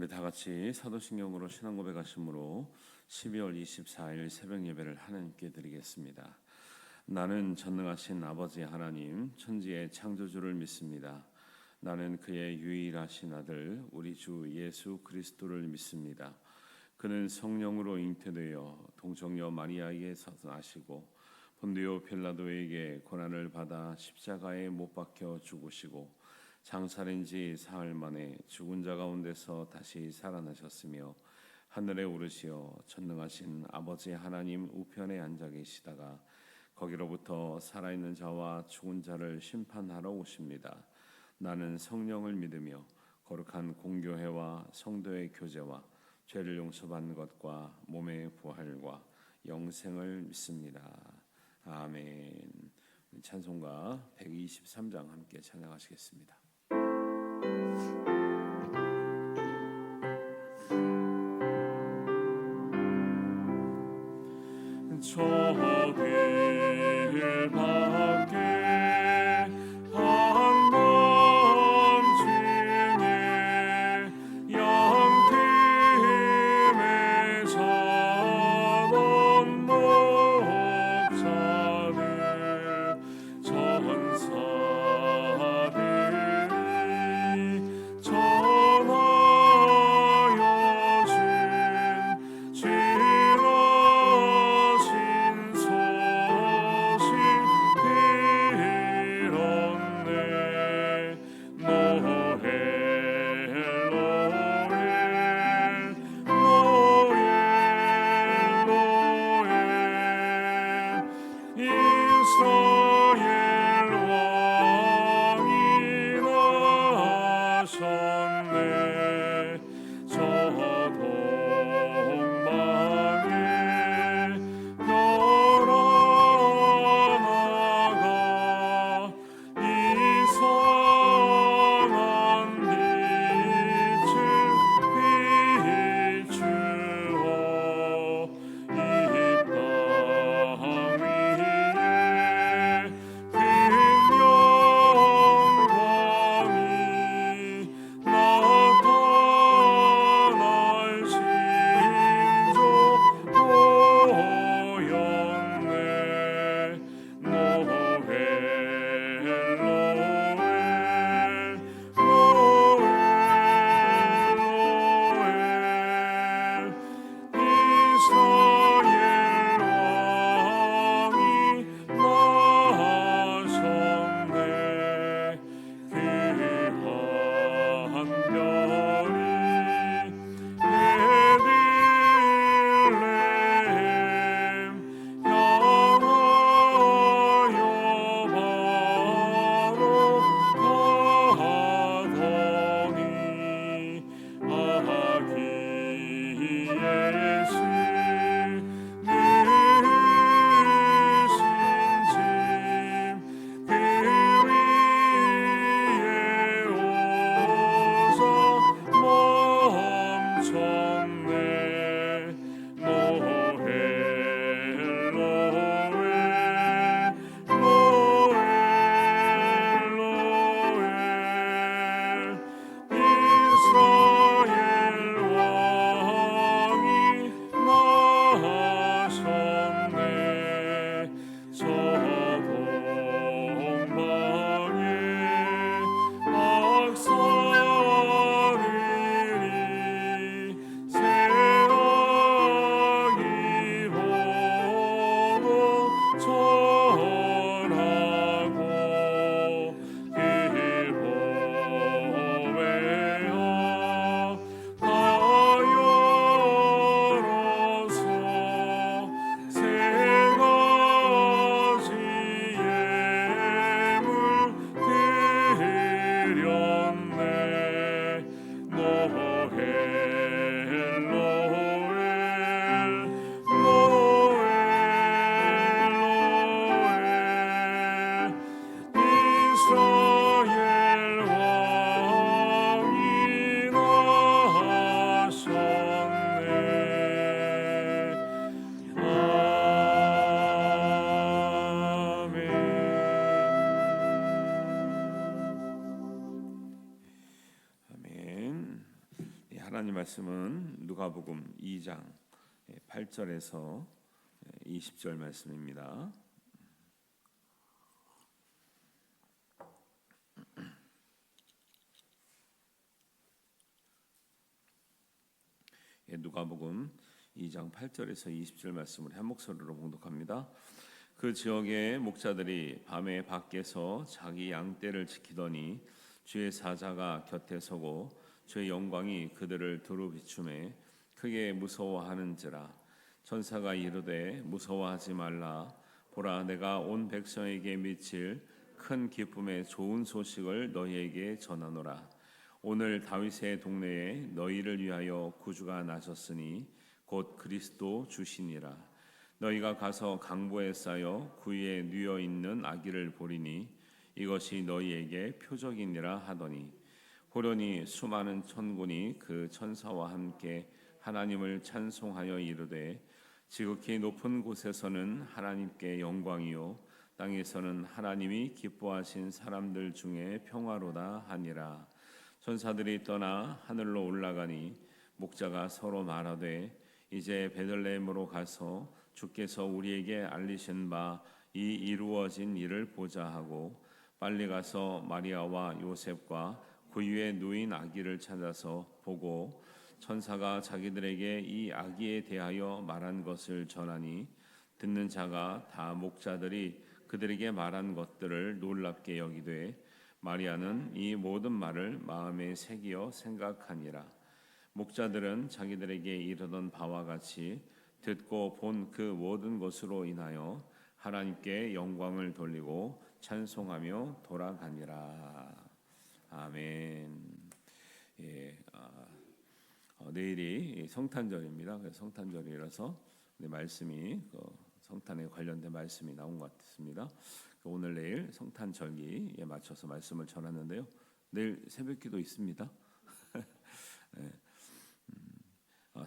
우리 다 같이 사도신경으로 신앙 고백하심으로 12월 24일 새벽 예배를 하나님께 드리겠습니다. 나는 전능하신 아버지 하나님 천지의 창조주를 믿습니다. 나는 그의 유일하신 아들 우리 주 예수 그리스도를 믿습니다. 그는 성령으로 잉태되어 동정녀 마리아에게서 나시고 본디오 빌라도에게 고난을 받아 십자가에 못 박혀 죽으시고 장사된 지 사흘 만에 죽은 자 가운데서 다시 살아나셨으며 하늘에 오르시어 전능하신 아버지 하나님 우편에 앉아 계시다가 거기로부터 살아있는 자와 죽은 자를 심판하러 오십니다. 나는 성령을 믿으며 거룩한 공교회와 성도의 교제와 죄를 용서받는 것과 몸의 부활과 영생을 믿습니다. 아멘. 찬송가 123장 함께 찬양하시겠습니다. 저 길 밖에 한밤 중에 양팀에 자던 목자들 전사들이 전하여 준 지나신 하나님 말씀은 누가복음 2장 8절에서 20절 말씀입니다. 누가복음 2장 8절에서 20절 말씀을 한 목소리로 봉독합니다. 그 지역의 목자들이 밤에 밖에서 자기 양떼를 지키더니 주의 사자가 곁에 서고 주의 영광이 그들을 두루 비추매 크게 무서워하는지라. 천사가 이르되 무서워하지 말라. 보라, 내가 온 백성에게 미칠 큰 기쁨의 좋은 소식을 너희에게 전하노라. 오늘 다윗의 동네에 너희를 위하여 구주가 나셨으니 곧 그리스도 주시니라. 너희가 가서 강보에 쌓여 구유에 누워 있는 아기를 보리니 이것이 너희에게 표적이니라 하더니, 호련히 수많은 천군이 그 천사와 함께 하나님을 찬송하여 이르되, 지극히 높은 곳에서는 하나님께 영광이요 땅에서는 하나님이 기뻐하신 사람들 중에 평화로다 하니라. 천사들이 떠나 하늘로 올라가니 목자가 서로 말하되, 이제 베들레헴으로 가서 주께서 우리에게 알리신 바 이 이루어진 일을 보자 하고 빨리 가서 마리아와 요셉과 구유에 누인 아기를 찾아서 보고 천사가 자기들에게 이 아기에 대하여 말한 것을 전하니, 듣는 자가 다 목자들이 그들에게 말한 것들을 놀랍게 여기되 마리아는 이 모든 말을 마음에 새기어 생각하니라. 목자들은 자기들에게 이르던 바와 같이 듣고 본 그 모든 것으로 인하여 하나님께 영광을 돌리고 찬송하며 돌아가니라. 아멘. 내일이 성탄절입니다. 성탄절이라서 말씀이 성탄에 관련된 말씀이 나온 것 같습니다. 오늘 내일 성탄절기에 맞춰서 말씀을 전하는데요. 내일 새벽기도 있습니다.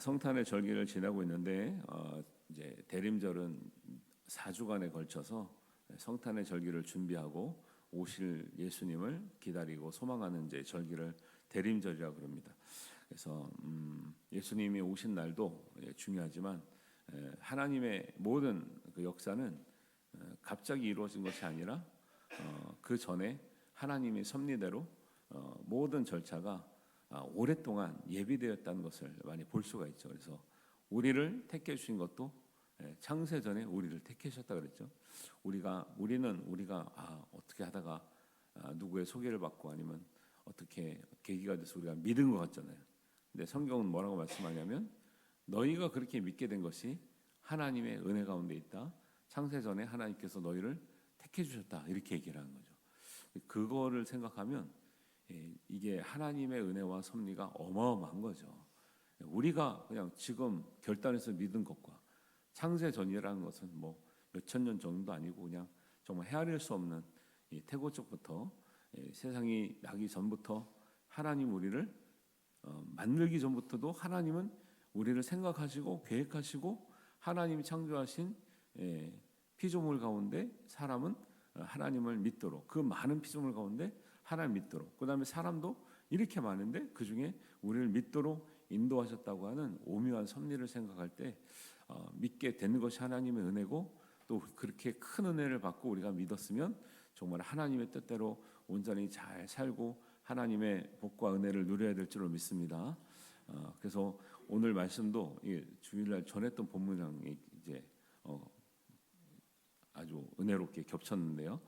성탄의 절기를 지나고 있는데 이제 대림절은 4주간에 걸쳐서 성탄의 절기를 준비하고 오실 예수님을 기다리고 소망하는 이제 절기를 대림절이라고 그럽니다. 그래서 예수님이 오신 날도 중요하지만 하나님의 모든 그 역사는 갑자기 이루어진 것이 아니라 그 전에 하나님의 섭리대로 모든 절차가 오랫동안 예비되었다는 것을 많이 볼 수가 있죠. 그래서 우리를 택해 주신 것도 창세 전에 우리를 택하셨다 그랬죠. 우리는 어떻게 하다가 누구의 소개를 받고 아니면 어떻게 계기가 돼서 우리가 믿은 것 같잖아요. 근데 성경은 뭐라고 말씀하냐면, 너희가 그렇게 믿게 된 것이 하나님의 은혜 가운데 있다. 창세 전에 하나님께서 너희를 택해 주셨다. 이렇게 얘기를 하는 거죠. 그거를 생각하면 이게 하나님의 은혜와 섭리가 어마어마한 거죠. 우리가 그냥 지금 결단해서 믿은 것과 창세 전이라는 것은 뭐 몇천 년 정도 아니고 그냥 정말 헤아릴 수 없는 태고적부터 세상이 나기 전부터 하나님 우리를 만들기 전부터도 하나님은 우리를 생각하시고 계획하시고 하나님이 창조하신 피조물 가운데 사람은 하나님을 믿도록, 그 많은 피조물 가운데 하나님 믿도록, 그 다음에 사람도 이렇게 많은데 그 중에 우리를 믿도록 인도하셨다고 하는 오묘한 섭리를 생각할 때 믿게 되는 것이 하나님의 은혜고, 또 그렇게 큰 은혜를 받고 우리가 믿었으면 정말 하나님의 뜻대로 온전히 잘 살고 하나님의 복과 은혜를 누려야 될 줄로 믿습니다. 그래서 오늘 말씀도 주일날 전했던 본문이랑 이제 아주 은혜롭게 겹쳤는데요.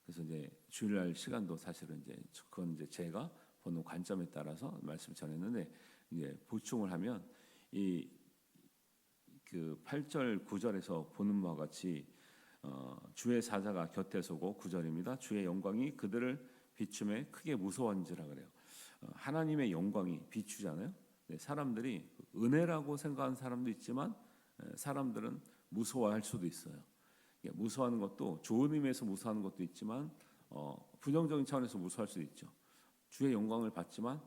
그래서 이제 주일날 시간도 사실은 그건 제가 보는 관점에 따라서 말씀 전했는데, 이제 보충을 하면 그 8절 9절에서 보는 바와 같이 주의 사자가 곁에 서고 9절입니다. 주의 영광이 그들을 비춤에 크게 무서워한지라 그래요. 하나님의 영광이 비추잖아요. 사람들이 은혜라고 생각하는 사람도 있지만 사람들은 무서워할 수도 있어요. 무서워하는 것도 좋은 의미에서 무서워하는 것도 있지만 부정적인 차원에서 무서워할 수도 있죠. 주의 영광을 받지만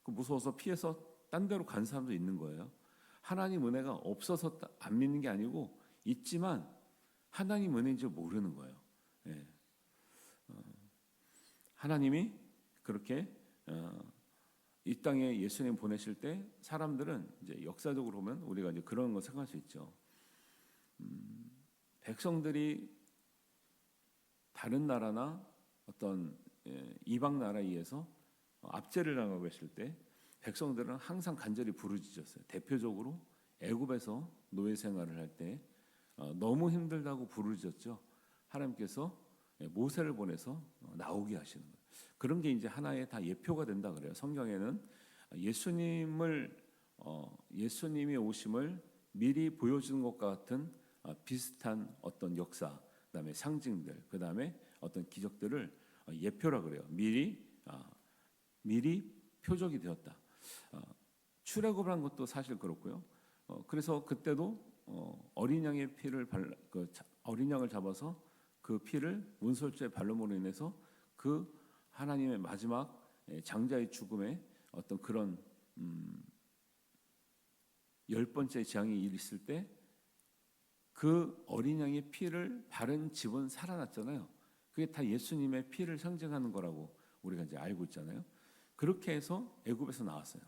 그 무서워서 피해서 딴 데로 간 사람도 있는 거예요. 하나님 은혜가 없어서 안 믿는 게 아니고 있지만 하나님 은혜인 줄 모르는 거예요. 하나님이 그렇게 이 땅에 예수님 보내실 때 사람들은 이제 역사적으로 보면 우리가 이제 그런 거 생각할 수 있죠. 백성들이 다른 나라나 어떤 이방 나라에 의해서 압제를 당하고 있을 때 백성들은 항상 간절히 부르짖었어요. 대표적으로 애굽에서 노예 생활을 할 때 너무 힘들다고 부르짖었죠. 하나님께서 모세를 보내서 나오게 하시는 거예요. 그런 게 이제 하나의 다 예표가 된다 그래요. 성경에는 예수님이 오심을 미리 보여주는 것과 같은 비슷한 어떤 역사, 그다음에 상징들, 그다음에 어떤 기적들을 예표라 그래요. 미리 표적이 되었다. 출애굽을 한 것도 사실 그렇고요. 그래서 그때도 어린 양의 피를 어린 양을 잡아서 그 피를 문설주의 발름으로 인해서 그 하나님의 마지막 장자의 죽음에 어떤 그런 10번째 재앙이 있을 때 그 어린 양의 피를 바른 집은 살아났잖아요. 그게 다 예수님의 피를 상징하는 거라고 우리가 이제 알고 있잖아요. 그렇게 해서 애굽에서 나왔어요.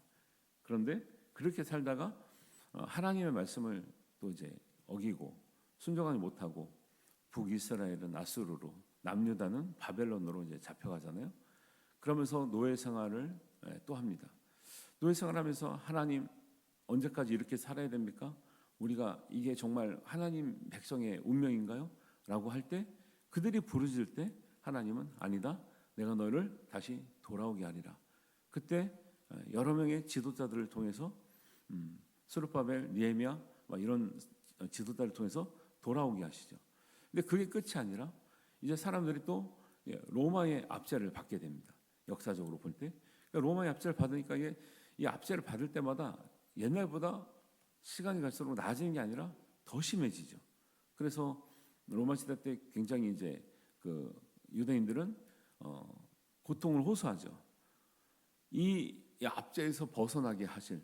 그런데 그렇게 살다가 하나님의 말씀을 또 이제 어기고 순종하지 못하고 북이스라엘은 아수르로, 남유다는 바벨론으로 이제 잡혀가잖아요. 그러면서 노예 생활을 또 합니다. 노예 생활하면서 하나님 언제까지 이렇게 살아야 됩니까? 우리가 이게 정말 하나님 백성의 운명인가요? 라고 할 때 그들이 부르짖을 때 하나님은 아니다. 내가 너를 다시 돌아오게 하리라. 그때 여러 명의 지도자들을 통해서 스룹바벨, 느헤미야 이런 지도자를 통해서 돌아오게 하시죠. 근데 그게 끝이 아니라 이제 사람들이 또 로마의 압제를 받게 됩니다. 역사적으로 볼 때 로마의 압제를 받으니까 이 압제를 받을 때마다 옛날보다 시간이 갈수록 나아지는 게 아니라 더 심해지죠. 그래서 로마 시대 때 굉장히 이제 그 유대인들은 고통을 호소하죠. 이 압제에서 벗어나게 하실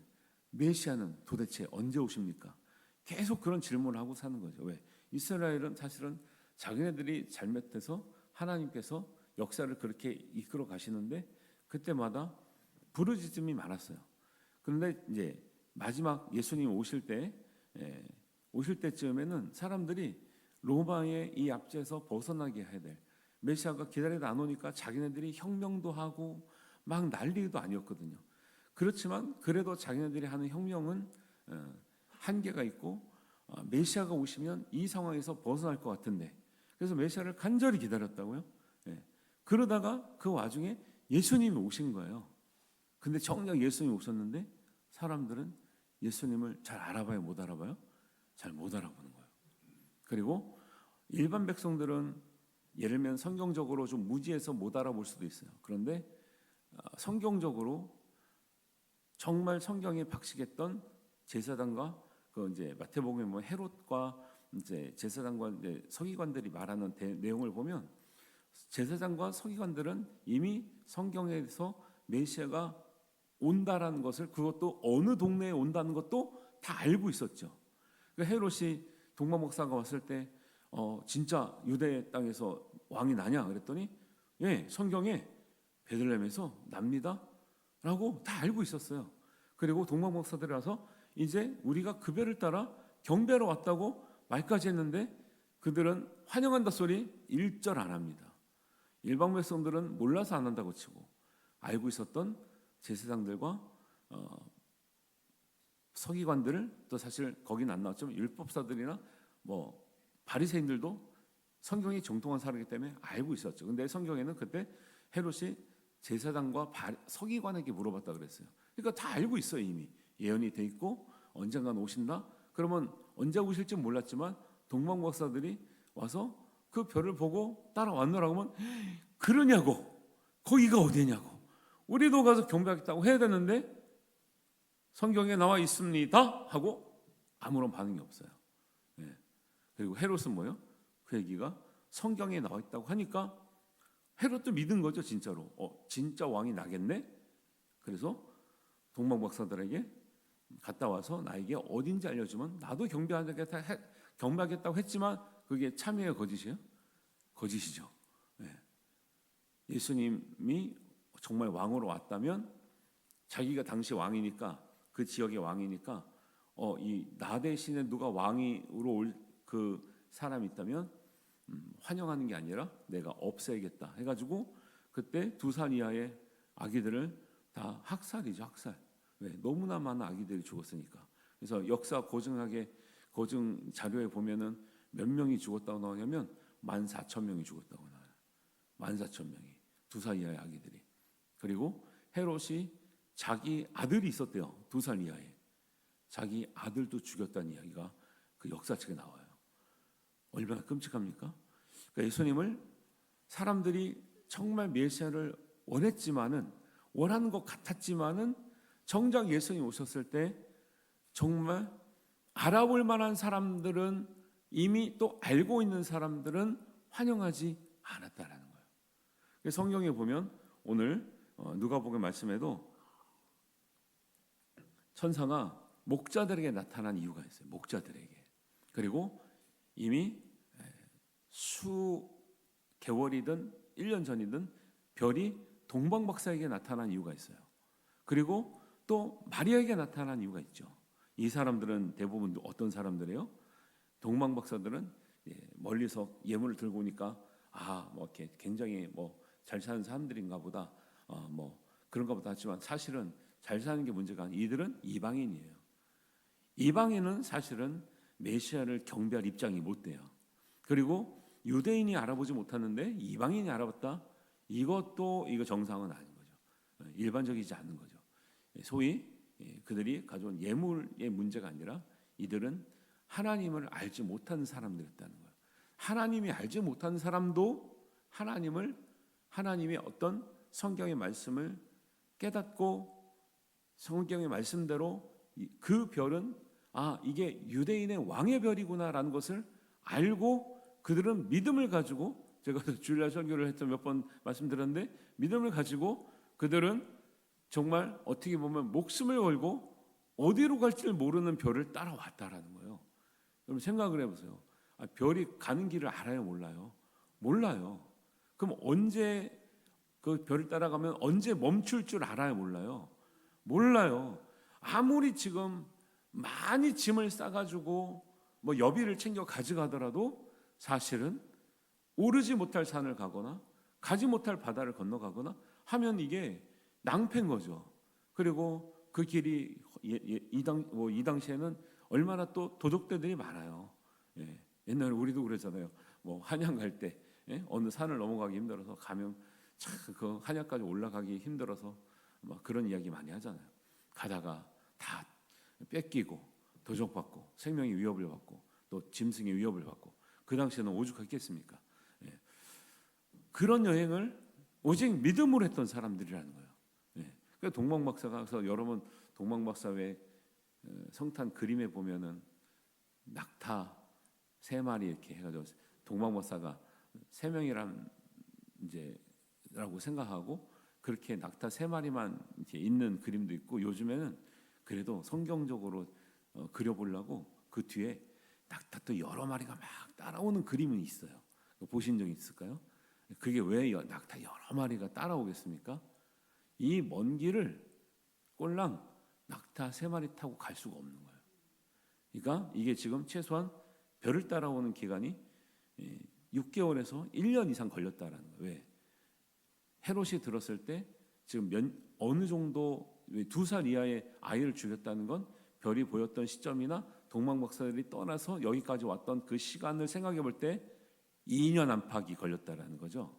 메시아는 도대체 언제 오십니까? 계속 그런 질문을 하고 사는 거죠. 왜? 이스라엘은 사실은 자기네들이 잘못해서 하나님께서 역사를 그렇게 이끌어 가시는데 그때마다 부르짖음이 많았어요. 그런데 이제 마지막 예수님 오실 때쯤에는 사람들이 로마의 이 압제에서 벗어나게 해야 될 메시아가 기다리다 안 오니까 자기네들이 혁명도 하고 막 난리도 아니었거든요. 그렇지만 그래도 자기네들이 하는 혁명은 한계가 있고 메시아가 오시면 이 상황에서 벗어날 것 같은데 그래서 메시아를 간절히 기다렸다고요. 그러다가 그 와중에 예수님이 오신 거예요. 근데 정작 예수님이 오셨는데 사람들은 예수님을 잘 알아봐요, 못 알아봐요? 잘 못 알아보는 거예요. 그리고 일반 백성들은 예를 들면 성경적으로 좀 무지해서 못 알아볼 수도 있어요. 그런데 성경적으로 정말 성경에 박식했던 제사장과 그 이제 마태복음에 뭐 헤롯과 이제 제사장과 이제 서기관들이 말하는 내용을 보면 제사장과 서기관들은 이미 성경에서 메시아가 온다라는 것을 그것도 어느 동네에 온다는 것도 다 알고 있었죠. 헤롯이 동방 목사가 왔을 때 진짜 유대 땅에서 왕이 나냐 그랬더니 예, 성경에 베들레헴에서 납니다라고 다 알고 있었어요. 그리고 동방 목사들이 와서 이제 우리가 그 배를 따라 경배하러 왔다고 말까지 했는데 그들은 환영한다 소리 1절 안 합니다. 일반 백성들은 몰라서 안 한다고 치고 알고 있었던 제사장들과 서기관들을 또 사실 거긴 안 나왔지만 율법사들이나 뭐 바리새인들도 성경이 정통한 사람이기 때문에 알고 있었죠. 근데 성경에는 그때 헤롯이 제사장과 서기관에게 물어봤다 그랬어요. 그러니까 다 알고 있어요. 이미 예언이 돼 있고 언젠간 오신다. 그러면 언제 오실지 몰랐지만 동방 목사들이 와서 그 별을 보고 따라왔노라고 하면 그러냐고 거기가 어디냐고 우리도 가서 경배하겠다고 해야 되는데 성경에 나와 있습니다 하고 아무런 반응이 없어요. 그리고 헤롯은 뭐예요? 그 얘기가 성경에 나와 있다고 하니까 헤롯도 믿은 거죠. 진짜로 진짜 왕이 나겠네. 그래서 동방 박사들에게 갔다 와서 나에게 어딘지 알려주면 나도 경배하겠다고 했지만 그게 참이에요, 거짓이에요? 거짓이죠. 예수님이 정말 왕으로 왔다면 자기가 당시 왕이니까, 그 지역의 왕이니까 이 나 대신에 누가 왕으로 올 그 사람이 있다면 환영하는 게 아니라 내가 없애야겠다 해가지고 그때 2살 이하의 아기들을 다 학살이죠. 학살. 왜? 너무나 많은 아기들이 죽었으니까. 그래서 역사 고증 자료에 보면은 몇 명이 죽었다고 나오냐면 14,000명이 죽었다고 나와요. 14,000명이 2살 이하의 아기들이. 그리고 헤롯이 자기 아들이 있었대요. 2살 이하에. 자기 아들도 죽였다는 이야기가 그 역사책에 나와요. 얼마나 끔찍합니까? 그러니까 예수님을 사람들이 정말 메시아를 원했지만은, 원하는 것 같았지만은, 정작 예수님 오셨을 때 정말 알아볼 만한 사람들은, 이미 또 알고 있는 사람들은 환영하지 않았다라는 거예요. 성경에 보면 오늘 누가복음 말씀에도 천사가 목자들에게 나타난 이유가 있어요. 목자들에게. 그리고 이미 수 개월이든 1년 전이든 별이 동방박사에게 나타난 이유가 있어요. 그리고 또 마리아에게 나타난 이유가 있죠. 이 사람들은 대부분 어떤 사람들이에요? 동방박사들은 멀리서 예물을 들고 오니까 뭐 이렇게 굉장히 잘 사는 사람들인가 보다, 그런가 보다 하지만 사실은 잘 사는 게 문제가 아니에요. 이들은 이방인이에요. 이방인은 사실은 메시아를 경배할 입장이 못 돼요. 그리고 유대인이 알아보지 못하는데 이방인이 알아봤다? 이거 정상은 아닌 거죠. 일반적이지 않은 거죠. 소위 그들이 가져온 예물의 문제가 아니라 이들은 하나님을 알지 못하는 사람들이었다는 거예요. 하나님이 알지 못하는 사람도 하나님의 어떤 성경의 말씀을 깨닫고 성경의 말씀대로 그 별은 이게 유대인의 왕의 별이구나라는 것을 알고 그들은 믿음을 가지고, 제가 주일날 설교를 했던 몇 번 말씀드렸는데, 믿음을 가지고 그들은 정말 어떻게 보면 목숨을 걸고 어디로 갈지를 모르는 별을 따라왔다라는 거예요. 여러분 생각을 해보세요. 별이 가는 길을 알아요, 몰라요? 몰라요. 그럼 언제 그 별을 따라가면 언제 멈출 줄 알아요, 몰라요? 몰라요. 아무리 지금 많이 짐을 싸가지고 여비를 챙겨 가져가더라도 사실은 오르지 못할 산을 가거나 가지 못할 바다를 건너가거나 하면 이게 낭패인 거죠. 그리고 그 길이 이 당시에는 얼마나 또 도적대들이 많아요. 옛날에 우리도 그랬잖아요. 한양 갈 때 어느 산을 넘어가기 힘들어서 가면 참 그 한양까지 올라가기 힘들어서 막 그런 이야기 많이 하잖아요. 가다가 다 뺏기고 도적받고 생명의 위협을 받고 또 짐승의 위협을 받고, 그 당시에는 오죽했겠습니까? 그런 여행을 오직 믿음으로 했던 사람들이라는 거예요. 그러니까 동방박사가, 그래서 여러분 동방박사 외 성탄 그림에 보면은 낙타 3마리 이렇게 해가지고 동방박사가 3명이란 라고 생각하고 그렇게 낙타 3마리만 이렇게 있는 그림도 있고, 요즘에는 그래도 성경적으로 그려보려고 그 뒤에 낙타 또 여러 마리가 막 따라오는 그림이 있어요. 보신 적 있을까요? 그게 왜 낙타 여러 마리가 따라오겠습니까? 이 먼 길을 꼴랑 낙타 3마리 타고 갈 수가 없는 거예요. 그러니까 이게 지금 최소한 별을 따라오는 기간이 6개월에서 1년 이상 걸렸다라는 거예요. 왜? 헤롯이 들었을 때 지금 어느 정도 2살 이하의 아이를 죽였다는 건 별이 보였던 시점이나 동방박사들이 떠나서 여기까지 왔던 그 시간을 생각해 볼 때 2년 안팎이 걸렸다라는 거죠.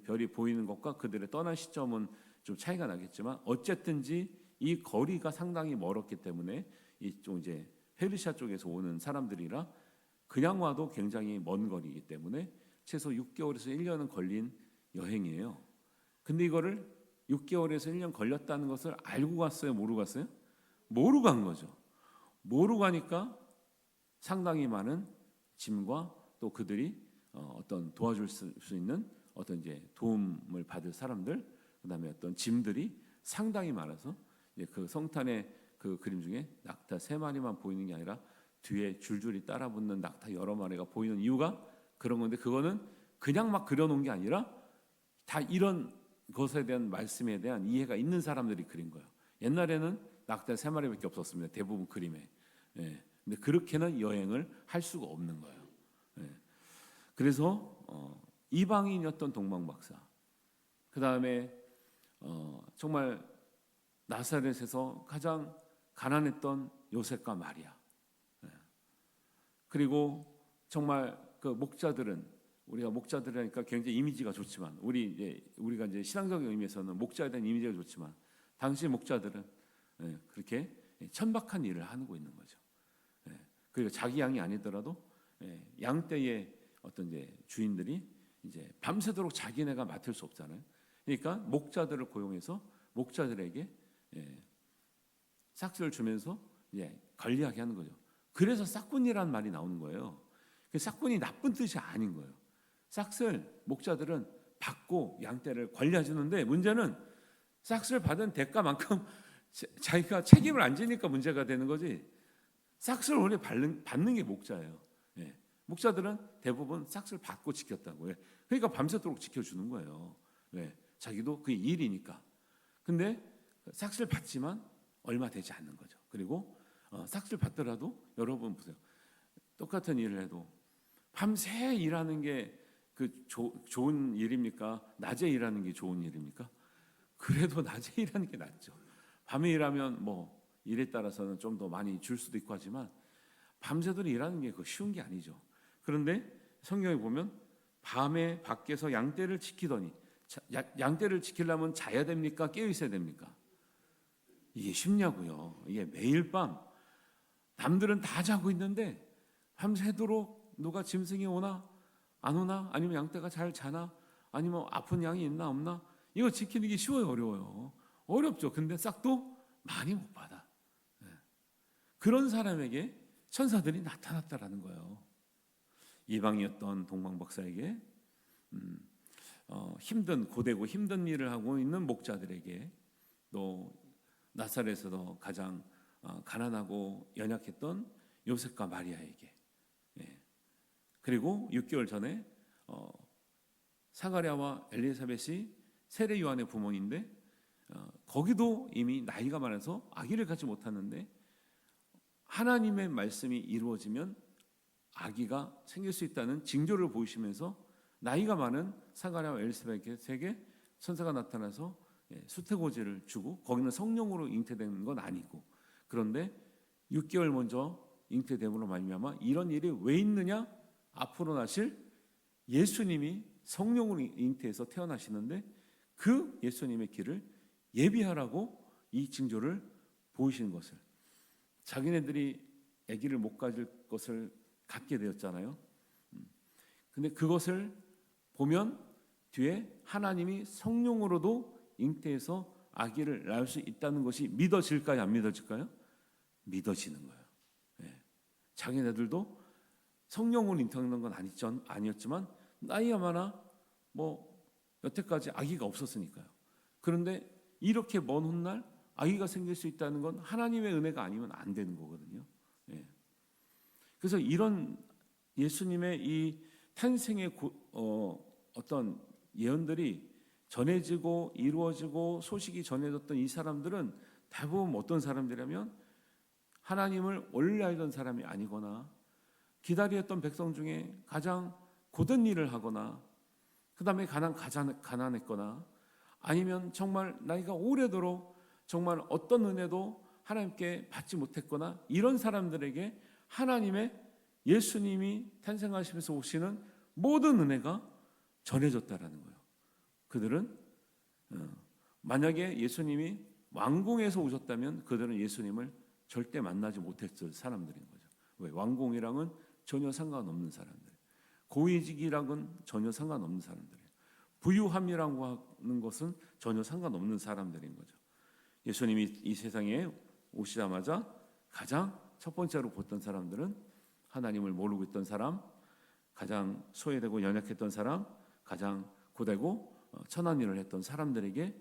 별이 보이는 것과 그들의 떠난 시점은 좀 차이가 나겠지만 어쨌든지 이 거리가 상당히 멀었기 때문에 이쪽 페르시아 쪽에서 오는 사람들이라 그냥 와도 굉장히 먼 거리이기 때문에 최소 6개월에서 1년은 걸린 여행이에요. 근데 이거를 6개월에서 1년 걸렸다는 것을 알고 갔어요? 모르고 갔어요? 모르고 간 거죠. 모르고 가니까 상당히 많은 짐과 또 그들이 어떤 도와줄 수 있는 어떤 도움을 받을 사람들, 그다음에 어떤 짐들이 상당히 많아서 그 성탄의 그 그림 중에 낙타 3마리만 보이는 게 아니라 뒤에 줄줄이 따라붙는 낙타 여러 마리가 보이는 이유가 그런 건데, 그거는 그냥 막 그려놓은 게 아니라 다 이런 그것에 대한 말씀에 대한 이해가 있는 사람들이 그린 거예요. 옛날에는 낙타 3마리밖에 없었습니다. 대부분 그림에. 예. 근데 그렇게는 여행을 할 수가 없는 거예요. 예. 그래서 이방인이었던 동방박사, 그 다음에 정말 나사렛에서 가장 가난했던 요셉과 마리아, 예. 그리고 정말 그 목자들은, 우리가 목자들이니까 굉장히 이미지가 좋지만, 우리가 이제 신앙적인 의미에서는 목자에 대한 이미지가 좋지만, 당시 목자들은 그렇게 천박한 일을 하고 있는 거죠. 그리고 자기 양이 아니더라도 양떼의 어떤 이제 주인들이 이제 밤새도록 자기네가 맡을 수 없잖아요. 그러니까 목자들을 고용해서 목자들에게 싹스를 주면서 관리하게 하는 거죠. 그래서 싹군이라는 말이 나오는 거예요. 싹군이 나쁜 뜻이 아닌 거예요. 싹스를 목자들은 받고 양떼를 관리해주는데, 문제는 싹스를 받은 대가만큼 자기가 책임을 안 지니까 문제가 되는 거지, 싹스를 원래 받는 게 목자예요. 목자들은 대부분 싹스를 받고 지켰다고요. 그러니까 밤새도록 지켜주는 거예요. 자기도 그게 일이니까. 근데 싹스를 받지만 얼마 되지 않는 거죠. 그리고 싹스를 받더라도, 여러분 보세요, 똑같은 일을 해도 밤새 일하는 게 좋은 일입니까? 낮에 일하는 게 좋은 일입니까? 그래도 낮에 일하는 게 낫죠. 밤에 일하면 뭐 일에 따라서는 좀 더 많이 줄 수도 있고 하지만, 밤새도록 일하는 게 쉬운 게 아니죠. 그런데 성경에 보면 밤에 밖에서 양떼를 지키더니, 양떼를 지키려면 자야 됩니까? 깨어 있어야 됩니까? 이게 쉽냐고요. 이게 매일 밤 남들은 다 자고 있는데 밤새도록 누가 짐승이 오나 안 오나, 아니면 양떼가 잘 자나, 아니면 아픈 양이 있나 없나, 이거 지키는 게 쉬워요, 어려워요? 어렵죠. 근데 싹도 많이 못 받아. 그런 사람에게 천사들이 나타났다라는 거예요. 이방이었던 동방박사에게 힘든, 고되고 힘든 일을 하고 있는 목자들에게, 또 나사렛에서 가장 가난하고 연약했던 요셉과 마리아에게, 그리고 6개월 전에 사가랴와 엘리사벳이 세례 요한의 부모인데, 거기도 이미 나이가 많아서 아기를 갖지 못하는데, 하나님의 말씀이 이루어지면 아기가 생길 수 있다는 징조를 보이시면서 나이가 많은 사가랴와 엘리사벳에게 천사가 나타나서 수태고지를 주고, 거기는 성령으로 잉태된 건 아니고, 그런데 6개월 먼저 잉태됨으로 말미암아 이런 일이 왜 있느냐, 앞으로 나실 예수님이 성령으로 잉태해서 태어나시는데, 그 예수님의 길을 예비하라고 이 징조를 보이시는 것을, 자기네들이 아기를 못 가질 것을 갖게 되었잖아요. 근데 그것을 보면 뒤에 하나님이 성령으로도 잉태해서 아기를 낳을 수 있다는 것이 믿어질까요, 안 믿어질까요? 믿어지는 거예요. 자기네들도 성령으로 잉태한 건 아니었지만 나이가 많아 뭐 여태까지 아기가 없었으니까요. 그런데 이렇게 먼 훗날 아기가 생길 수 있다는 건 하나님의 은혜가 아니면 안 되는 거거든요. 그래서 이런 예수님의 이 탄생의 어떤 예언들이 전해지고 이루어지고 소식이 전해졌던 이 사람들은 대부분 어떤 사람들이라면, 하나님을 원래 알던 사람이 아니거나, 기다렸던 백성 중에 가장 고된 일을 하거나, 그 다음에 가난했거나, 아니면 정말 나이가 오래도록 정말 어떤 은혜도 하나님께 받지 못했거나, 이런 사람들에게 하나님의 예수님이 탄생하시면서 오시는 모든 은혜가 전해졌다라는 거예요. 그들은 만약에 예수님이 왕궁에서 오셨다면 그들은 예수님을 절대 만나지 못했을 사람들인 거죠. 왜? 왕궁이랑은 전혀 상관없는 사람들, 고위직이랑은 전혀 상관없는 사람들이에요. 부유함이라고 하는 것은 전혀 상관없는 사람들인 거죠. 예수님이 이 세상에 오시자마자 가장 첫 번째로 봤던 사람들은 하나님을 모르고 있던 사람, 가장 소외되고 연약했던 사람, 가장 고되고 천한 일을 했던 사람들에게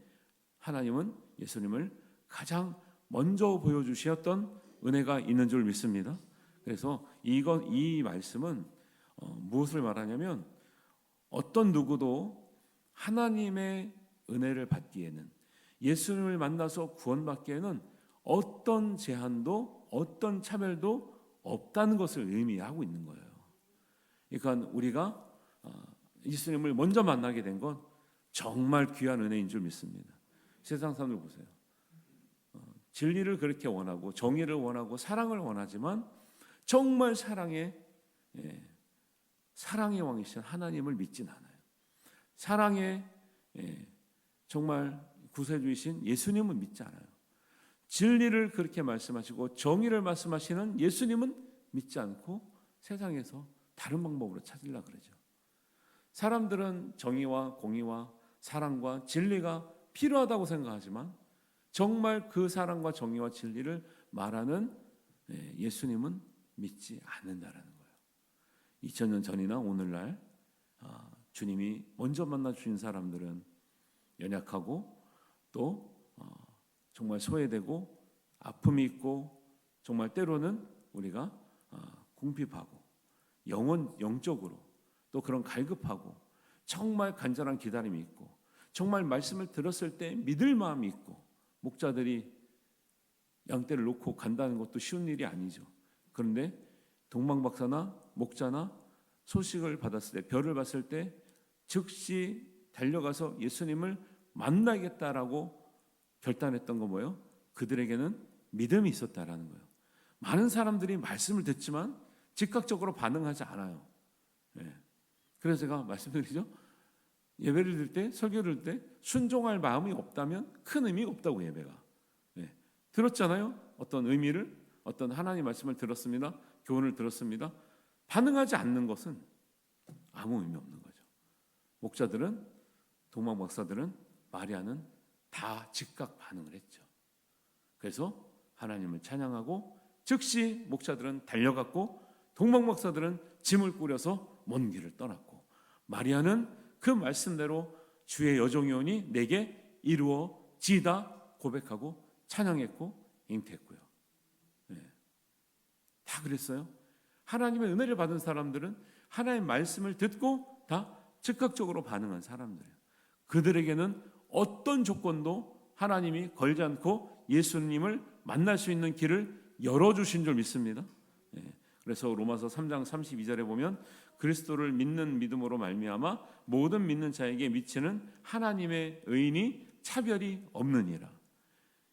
하나님은 예수님을 가장 먼저 보여주셨던 은혜가 있는 줄 믿습니다. 그래서 이 말씀은 무엇을 말하냐면, 어떤 누구도 하나님의 은혜를 받기에는, 예수님을 만나서 구원받기에는 어떤 제한도 어떤 차별도 없다는 것을 의미하고 있는 거예요. 그러니까 우리가 예수님을 먼저 만나게 된 건 정말 귀한 은혜인 줄 믿습니다. 세상 사람들 보세요. 진리를 그렇게 원하고 정의를 원하고 사랑을 원하지만 정말 사랑의 왕이신 하나님을 믿진 않아요. 사랑의 정말 구세주이신 예수님은 믿지 않아요. 진리를 그렇게 말씀하시고 정의를 말씀하시는 예수님은 믿지 않고 세상에서 다른 방법으로 찾으려고 그러죠. 사람들은 정의와 공의와 사랑과 진리가 필요하다고 생각하지만 정말 그 사랑과 정의와 진리를 말하는 예수님은 믿지 않는다라는 거예요. 2000년 전이나 오늘날 주님이 먼저 만나 주신 사람들은 연약하고 또 정말 소외되고 아픔이 있고 정말 때로는 우리가 궁핍하고 영적으로 또 그런 갈급하고 정말 간절한 기다림이 있고 정말 말씀을 들었을 때 믿을 마음이 있고 목자들이 양떼를 놓고 간다는 것도 쉬운 일이 아니죠. 그런데 동방박사나 목자나 소식을 받았을 때, 별을 봤을 때 즉시 달려가서 예수님을 만나겠다라고 결단했던 거 뭐예요? 그들에게는 믿음이 있었다라는 거예요. 많은 사람들이 말씀을 듣지만 즉각적으로 반응하지 않아요. 그래서 제가 말씀드리죠. 예배를 들 때, 설교를 들 때 순종할 마음이 없다면 큰 의미가 없다고. 예배가 들었잖아요. 어떤 의미를, 어떤 하나님 말씀을 들었습니다. 교훈을 들었습니다. 반응하지 않는 것은 아무 의미 없는 거죠. 목자들은, 동방 박사들은, 마리아는 다 즉각 반응을 했죠. 그래서 하나님을 찬양하고 즉시 목자들은 달려갔고 동방 박사들은 짐을 꾸려서 먼 길을 떠났고 마리아는 그 말씀대로 주의 여종이오니 내게 이루어지이다 고백하고 찬양했고 잉태했고요. 다 그랬어요. 하나님의 은혜를 받은 사람들은 하나님의 말씀을 듣고 다 즉각적으로 반응한 사람들이에요. 그들에게는 어떤 조건도 하나님이 걸지 않고 예수님을 만날 수 있는 길을 열어주신 줄 믿습니다. 그래서 로마서 3장 32절에 보면 그리스도를 믿는 믿음으로 말미암아 모든 믿는 자에게 미치는 하나님의 의인이 차별이 없느니라.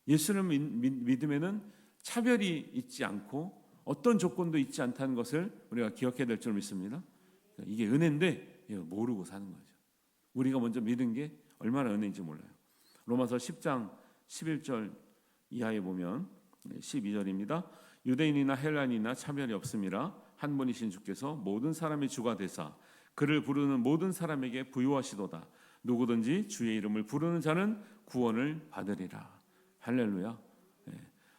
예수를 믿음에는 차별이 있지 않고 어떤 조건도 있지 않다는 것을 우리가 기억해야 될 줄 믿습니다. 이게 은혜인데 모르고 사는 거죠. 우리가 먼저 믿은 게 얼마나 은혜인지 몰라요. 로마서 10장 11절 이하에 보면 12절입니다. 유대인이나 헬라인이나 차별이 없음이라 한 분이신 주께서 모든 사람의 주가 되사 그를 부르는 모든 사람에게 부유하시도다. 누구든지 주의 이름을 부르는 자는 구원을 받으리라. 할렐루야.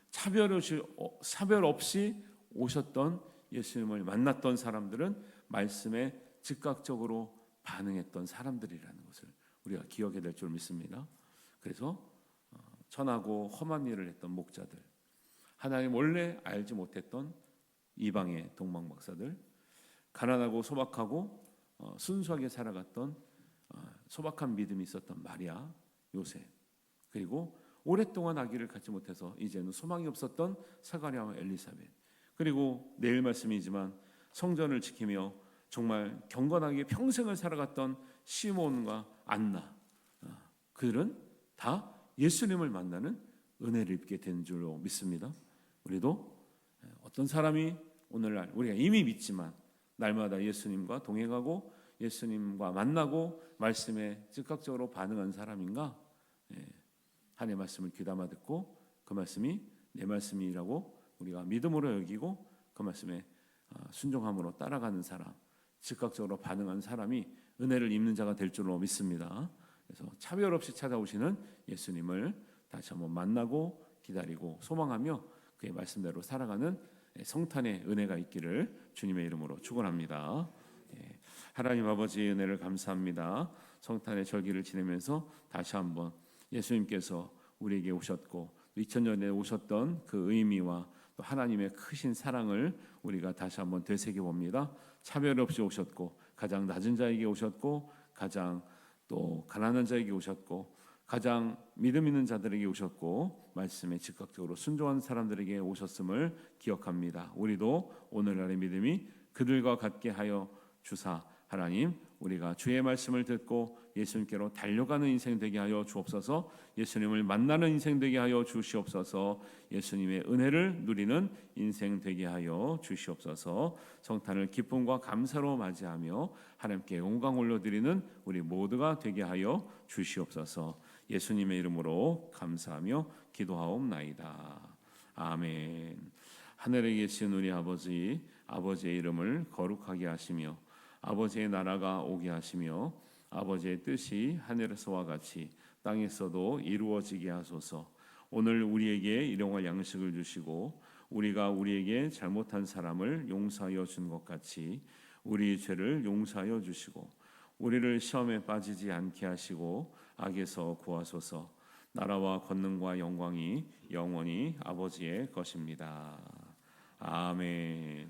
차별 없이 오셨던 예수님을 만났던 사람들은 말씀에 즉각적으로 반응했던 사람들이라는 것을 우리가 기억해야 될 줄 믿습니다. 그래서 천하고 험한 일을 했던 목자들, 하나님 원래 알지 못했던 이방의 동방박사들, 가난하고 소박하고 순수하게 살아갔던 소박한 믿음이 있었던 마리아, 요셉, 그리고 오랫동안 아기를 갖지 못해서 이제는 소망이 없었던 사가랴와 엘리사벳, 그리고 내일 말씀이지만 성전을 지키며 정말 경건하게 평생을 살아갔던 시몬과 안나, 그들은 다 예수님을 만나는 은혜를 입게 된 줄로 믿습니다. 우리도 어떤 사람이 오늘날 우리가 이미 믿지만 날마다 예수님과 동행하고 예수님과 만나고 말씀에 즉각적으로 반응한 사람인가? 하나님의 말씀을 귀담아 듣고 그 말씀이 내 말씀이라고 우리가 믿음으로 여기고 그 말씀에 순종함으로 따라가는 사람, 즉각적으로 반응한 사람이 은혜를 입는 자가 될 줄로 믿습니다. 그래서 차별 없이 찾아오시는 예수님을 다시 한번 만나고 기다리고 소망하며 그의 말씀대로 살아가는 성탄의 은혜가 있기를 주님의 이름으로 축원합니다. 하나님 아버지의 은혜를 감사합니다. 성탄의 절기를 지내면서 다시 한번 예수님께서 우리에게 오셨고 2000년에 오셨던 그 의미와 또 하나님의 크신 사랑을 우리가 다시 한번 되새겨 봅니다. 차별 없이 오셨고 가장 낮은 자에게 오셨고 가장 또 가난한 자에게 오셨고 가장 믿음 있는 자들에게 오셨고 말씀에 즉각적으로 순종한 사람들에게 오셨음을 기억합니다. 우리도 오늘날의 믿음이 그들과 같게 하여 주사 하나님, 우리가 주의 말씀을 듣고 예수님께로 달려가는 인생 되게 하여 주옵소서. 예수님을 만나는 인생 되게 하여 주시옵소서. 예수님의 은혜를 누리는 인생 되게 하여 주시옵소서. 성탄을 기쁨과 감사로 맞이하며 하나님께 영광 올려드리는 우리 모두가 되게 하여 주시옵소서. 예수님의 이름으로 감사하며 기도하옵나이다. 아멘. 하늘에 계신 우리 아버지, 아버지의 이름을 거룩하게 하시며 아버지의 나라가 오게 하시며 아버지의 뜻이 하늘에서와 같이 땅에서도 이루어지게 하소서. 오늘 우리에게 일용할 양식을 주시고 우리가 우리에게 잘못한 사람을 용서하여 준 것 같이 우리 죄를 용서하여 주시고 우리를 시험에 빠지지 않게 하시고 악에서 구하소서. 나라와 권능과 영광이 영원히 아버지의 것입니다. 아멘.